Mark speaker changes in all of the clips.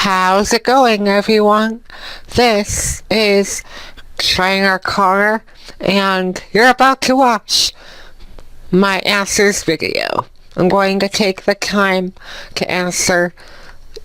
Speaker 1: How's it going, everyone? This is Trainer Connor, and you're about to watch my answers video. I'm going to take the time to answer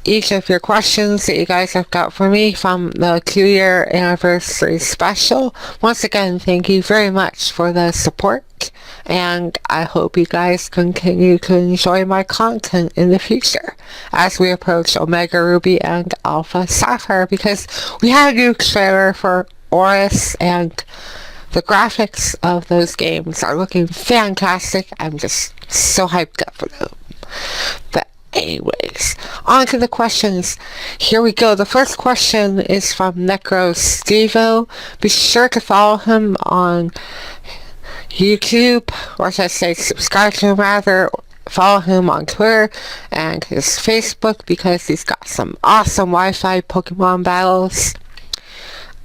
Speaker 1: each of your questions that you guys have got for me from the 2-year anniversary special. Once again, thank you very much for the support, and I hope you guys continue to enjoy my content in the future as we approach Omega Ruby and Alpha Sapphire, because we had a new trailer for Oris and the graphics of those games are looking fantastic. I'm just so hyped up for them. But anyways, on to the questions. Here we go. The first question is from NecroStevo. Be sure to follow him on YouTube, or should I say subscribe to him rather. Follow him on Twitter and his Facebook because he's got some awesome Wi-Fi Pokemon battles.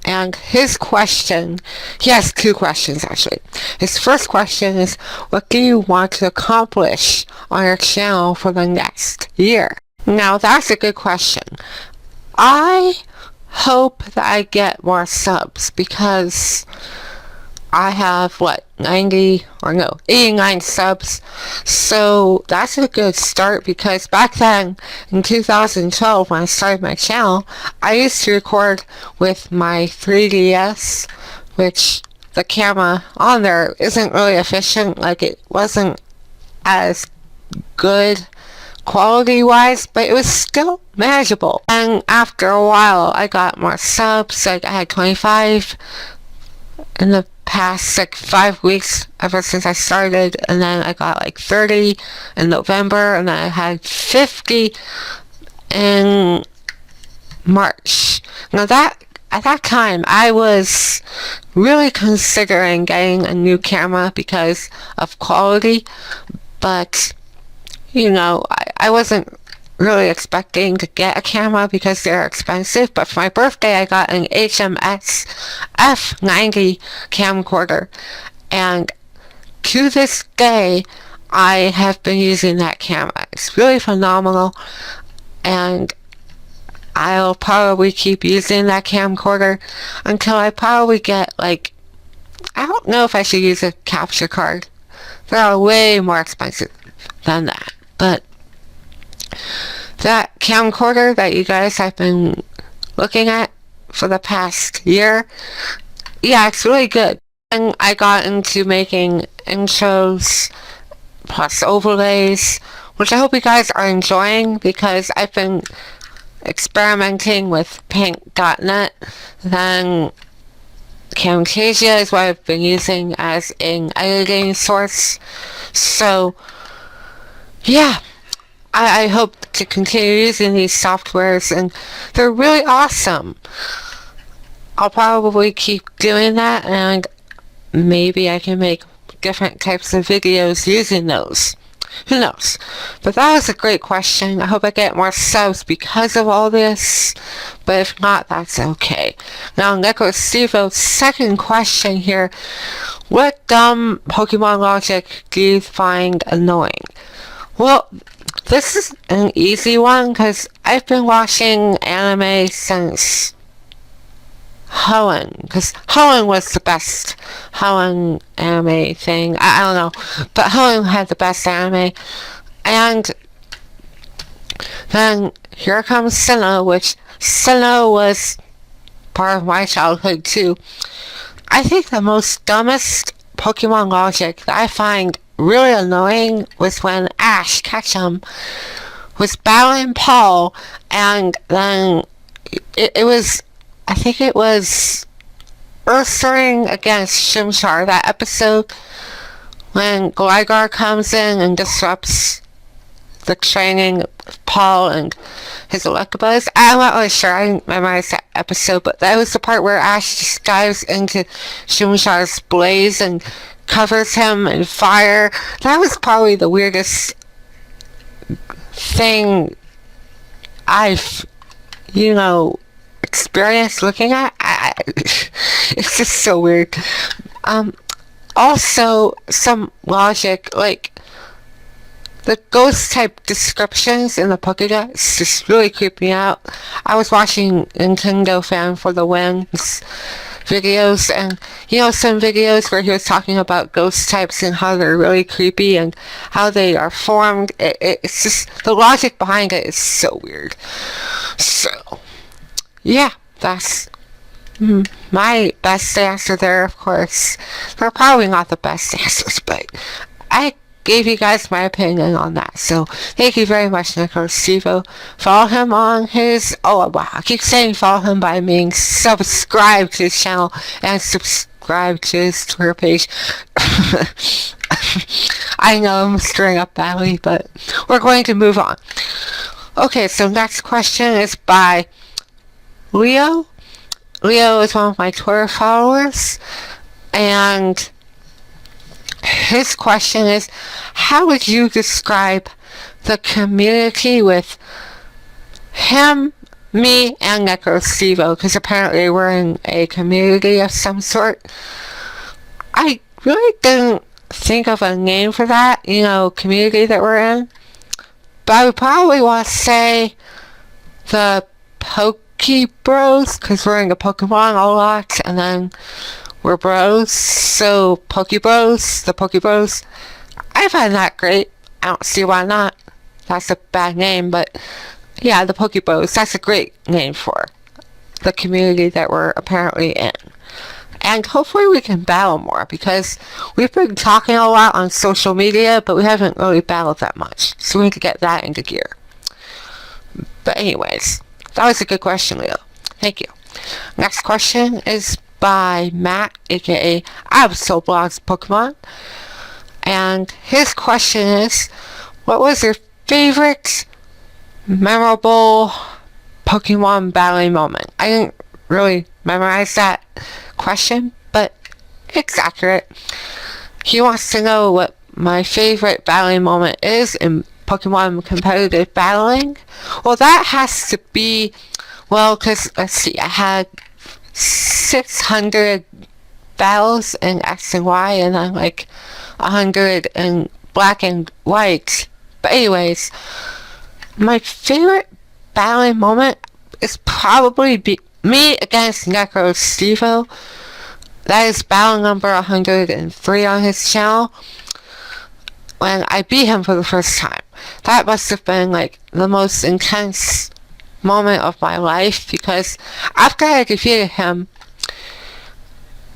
Speaker 1: And his question, he has two questions actually. His first question is, what do you want to accomplish on your channel for the next year? Now that's a good question. I hope that I get more subs because I have 89 subs, so that's a good start, because back then in 2012 when I started my channel, I used to record with my 3DS, which the camera on there isn't really efficient. Like, it wasn't as good quality wise, but it was still manageable. And after a while I got more subs. Like, I had 25 in the past 5 weeks ever since I started, and then I got 30 in November, and then I had 50 in March. Now that at that time I was really considering getting a new camera because of quality, but I wasn't really expecting to get a camera because they're expensive. But for my birthday I got an HMS F90 camcorder, and to this day I have been using that camera. It's really phenomenal, and I'll probably keep using that camcorder until I probably get I don't know if I should use a capture card. They're way more expensive than that, but that camcorder that you guys have been looking at for the past year, yeah, it's really good. And I got into making intros plus overlays, which I hope you guys are enjoying, because I've been experimenting with paint.net. Then Camtasia is what I've been using as an editing source. So yeah, I hope to continue using these softwares, and they're really awesome. I'll probably keep doing that, and maybe I can make different types of videos using those. Who knows? But that was a great question. I hope I get more subs because of all this, but if not, that's okay. Now, NecroStevo's second question here: what dumb Pokemon logic do you find annoying? Well, this is an easy one because I've been watching anime since Hoenn, because Hoenn was the best Hoenn anime thing. I don't know, but Hoenn had the best anime. And then here comes Sinnoh, which Sinnoh was part of my childhood too. I think the most dumbest Pokemon logic that I find really annoying was when Ash Ketchum was battling Paul, and then it was, I think it was Ursaring against Chimchar, that episode when Gligar comes in and disrupts the training of Paul and his Electabuzz. I'm not really sure, I didn't memorize that episode, but that was the part where Ash just dives into Chimchar's blaze and covers him in fire. That was probably the weirdest thing I've, experienced looking at. It's just so weird. Also, some logic, the ghost type descriptions in the Pokédex just really creep me out. I was watching Nintendo Fan for the Wins videos, and some videos where he was talking about ghost types and how they're really creepy and how they are formed. It's just, the logic behind it is so weird. So yeah, that's my best answer there. Of course, they're probably not the best answers, but I gave you guys my opinion on that. So thank you very much, Nico Stevo. Follow him on his, I keep saying follow him, by meaning subscribe to his channel and subscribe to his Twitter page. I know I'm stirring up badly, but we're going to move on. Okay, so next question is by Leo. Leo is one of my Twitter followers, and his question is, how would you describe the community with him, me, and Nico Stevo? Because apparently we're in a community of some sort. I really didn't think of a name for that, community that we're in. But I would probably want to say the Poke Bros, because we're into Pokemon a lot, and then we're bros, so the Poke Bros. I find that great. I don't see why not. That's a bad name, but yeah, the Poke Bros, that's a great name for the community that we're apparently in. And hopefully we can battle more, because we've been talking a lot on social media, but we haven't really battled that much. So we need to get that into gear. But anyways, that was a good question, Leo. Thank you. Next question is by Matt, aka Absolblogs Pokemon. And his question is, what was your favorite memorable Pokemon battling moment? I didn't really memorize that question, but it's accurate. He wants to know what my favorite battling moment is in Pokemon competitive battling. Well, that has to be, because, let's see, I had 600 battles in X and Y, and then 100 in Black and White. But anyways, my favorite battling moment is probably me against Nico Stevo. That is battle number 103 on his channel, when I beat him for the first time. That must have been the most intense moment of my life, because after I defeated him,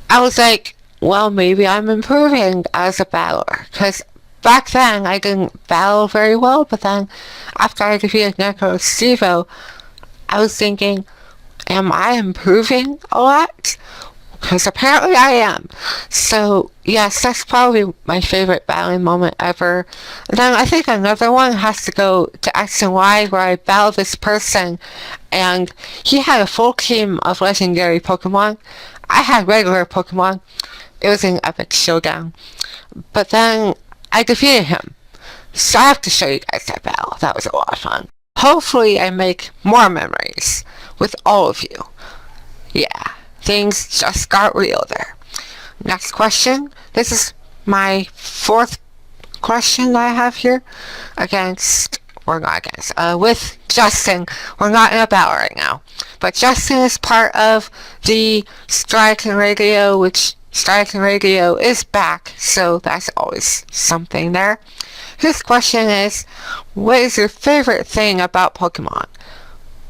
Speaker 1: I was like, well, maybe I'm improving as a battler, because back then I didn't battle very well, but then after I defeated Nico Stevo, I was thinking, am I improving a lot? Because apparently I am. So yes, that's probably my favorite battling moment ever. And then I think another one has to go to X and Y, where I battled this person and he had a full team of legendary Pokemon. I had regular Pokemon. It was an epic showdown. But then I defeated him. So I have to show you guys that battle. That was a lot of fun. Hopefully I make more memories with all of you. Yeah. Things just got real there. Next question. This is my fourth question that I have here. With Justin. We're not in a battle right now. But Justin is part of the Striking Radio, which Striking Radio is back. So that's always something there. His question is, what is your favorite thing about Pokemon?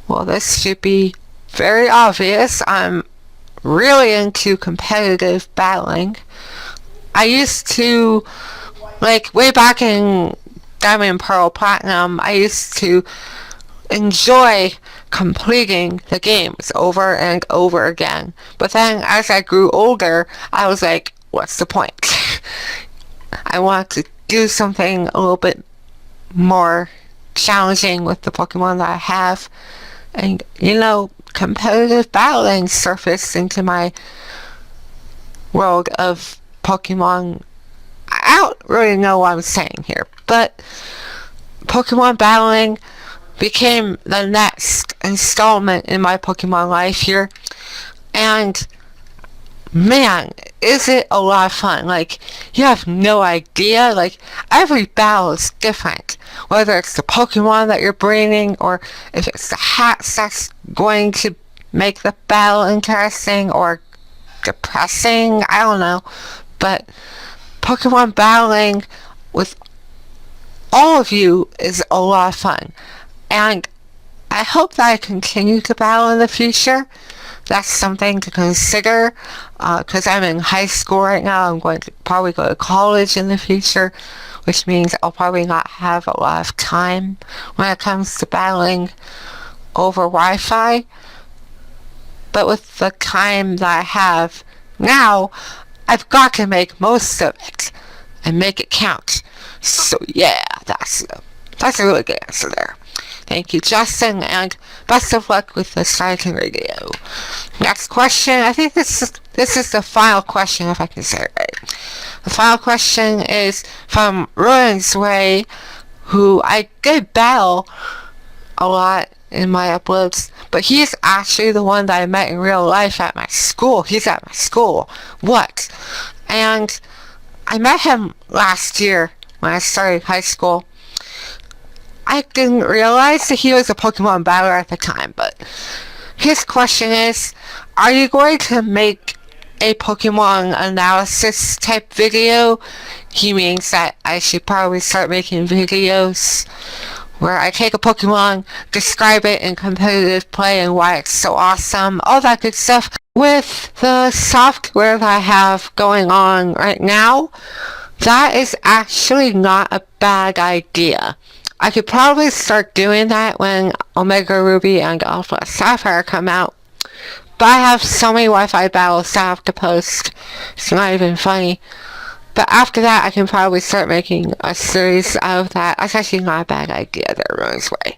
Speaker 1: Well, this should be very obvious. I'm really into competitive battling. I used to, way back in Diamond and Pearl Platinum, I used to enjoy completing the games over and over again. But then as I grew older, I was like, what's the point? I want to do something a little bit more challenging with the Pokemon that I have. And, competitive battling surfaced into my world of Pokemon. I don't really know what I'm saying here, but Pokemon battling became the next installment in my Pokemon life here. And man, is it a lot of fun. Like, you have no idea. Like, every battle is different. Whether it's the Pokemon that you're bringing, or if it's the hats that's going to make the battle interesting or depressing. I don't know. But Pokemon battling with all of you is a lot of fun. And I hope that I continue to battle in the future. That's something to consider, because I'm in high school right now. I'm going to probably go to college in the future, which means I'll probably not have a lot of time when it comes to battling over Wi-Fi. But with the time that I have now, I've got to make most of it and make it count. So yeah, that's a really good answer there. Thank you, Justin, and best of luck with the Striking Radio. Next question. I think this is the final question, if I can say it right. The final question is from Ruins Way, who I did battle a lot in my uploads, but he's actually the one that I met in real life at my school. He's at my school. What? And I met him last year when I started high school. I didn't realize that he was a Pokemon battler at the time, but his question is, are you going to make a Pokemon analysis type video? He means that I should probably start making videos where I take a Pokemon, describe it in competitive play and why it's so awesome, all that good stuff. With the software that I have going on right now, that is actually not a bad idea. I could probably start doing that when Omega Ruby and Alpha Sapphire come out. But I have so many Wi-Fi battles that I have to post. It's not even funny. But after that, I can probably start making a series out of that. That's actually not a bad idea there, Ruins Way.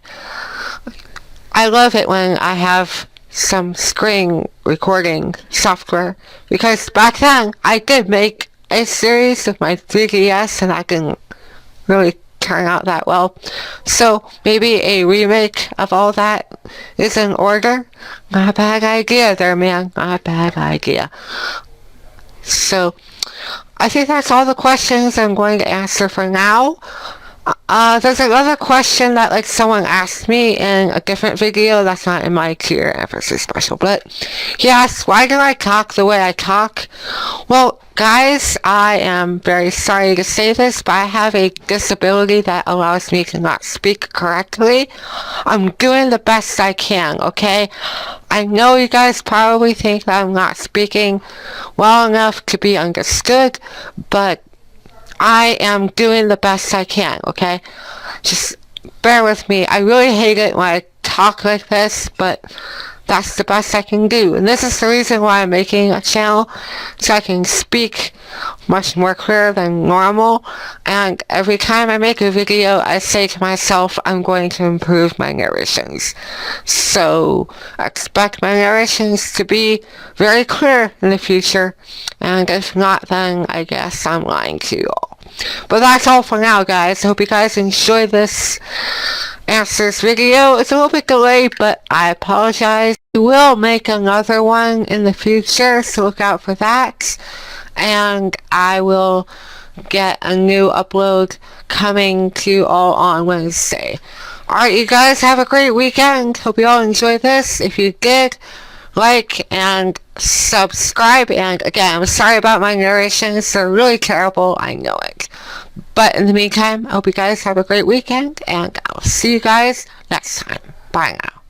Speaker 1: I love it when I have some screen recording software, because back then, I did make a series with my 3DS and I didn't really turn out that well. So maybe a remake of all that is in order. Not a bad idea there, man. Not a bad idea. So I think that's all the questions I'm going to answer for now. There's another question that someone asked me in a different video that's not in my tier episode special, but he asked, why do I talk the way I talk? Well, guys, I am very sorry to say this, but I have a disability that allows me to not speak correctly. I'm doing the best I can, okay? I know you guys probably think that I'm not speaking well enough to be understood, but I am doing the best I can, okay? Just bear with me. I really hate it when I talk like this, but that's the best I can do. And this is the reason why I'm making a channel, so I can speak much more clear than normal. And every time I make a video, I say to myself, I'm going to improve my narrations. So expect my narrations to be very clear in the future. And if not, then I guess I'm lying to you all. But that's all for now, guys. I hope you guys enjoyed this answers video. It's a little bit delayed, but I apologize. We will make another one in the future, so look out for that. And I will get a new upload coming to you all on Wednesday. Alright, you guys have a great weekend. Hope you all enjoyed this. If you did, like and subscribe. And again, I'm sorry about my narrations. They're really terrible. I know it. But in the meantime, I hope you guys have a great weekend, and I'll see you guys next time. Bye now.